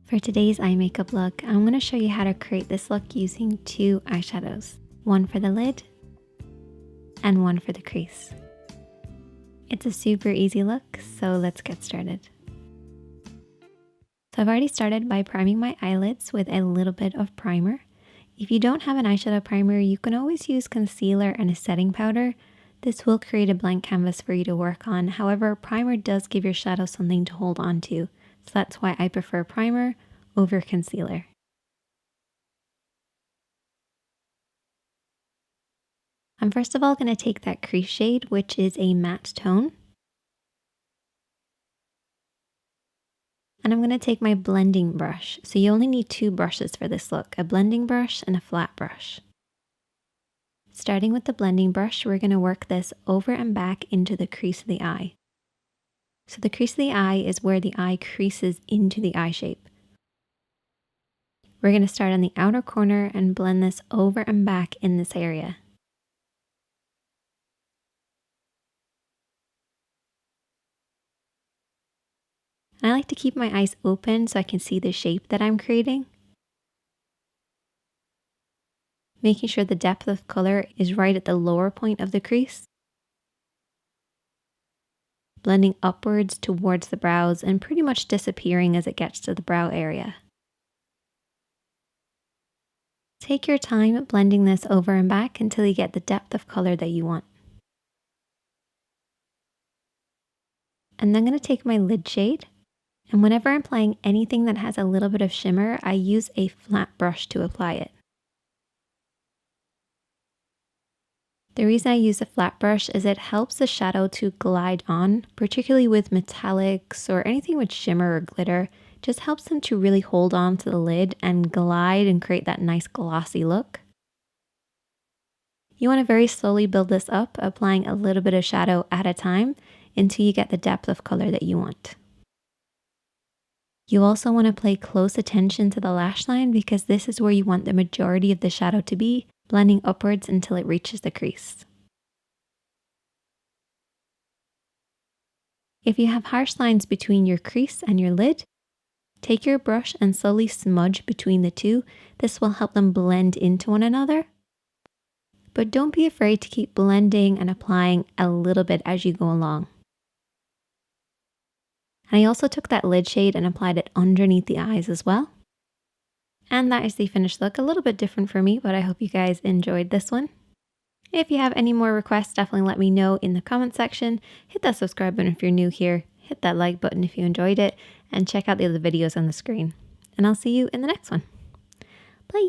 For today's eye makeup look, I'm going to show you how to create this look using two eyeshadows, one for the lid and one for the crease. It's a super easy look, so let's get started. So I've already started by priming my eyelids with a little bit of primer. If you don't have an eyeshadow primer, you can always use concealer and a setting powder. This will create a blank canvas for you to work on. However, primer does give your shadow something to hold on to. So that's why I prefer primer over concealer. I'm first of all going to take that crease shade, which is a matte tone. And I'm going to take my blending brush. So you only need two brushes for this look, a blending brush and a flat brush. Starting with the blending brush, we're going to work this over and back into the crease of the eye. So the crease of the eye is where the eye creases into the eye shape. We're going to start on the outer corner and blend this over and back in this area. And I like to keep my eyes open so I can see the shape that I'm creating. Making sure the depth of color is right at the lower point of the crease. Blending upwards towards the brows and pretty much disappearing as it gets to the brow area. Take your time blending this over and back until you get the depth of color that you want. And then I'm going to take my lid shade, and whenever I'm applying anything that has a little bit of shimmer, I use a flat brush to apply it. The reason I use a flat brush is it helps the shadow to glide on, particularly with metallics or anything with shimmer or glitter. It just helps them to really hold on to the lid and glide and create that nice glossy look. You want to very slowly build this up, applying a little bit of shadow at a time until you get the depth of color that you want. You also want to pay close attention to the lash line because this is where you want the majority of the shadow to be, blending upwards until it reaches the crease. If you have harsh lines between your crease and your lid, take your brush and slowly smudge between the two. This will help them blend into one another. But don't be afraid to keep blending and applying a little bit as you go along. And I also took that lid shade and applied it underneath the eyes as well. And that is the finished look, a little bit different for me, but I hope you guys enjoyed this one. If you have any more requests, definitely let me know in the comment section. Hit that subscribe button if you're new here, hit that like button if you enjoyed it, and check out the other videos on the screen. And I'll see you in the next one. Bye!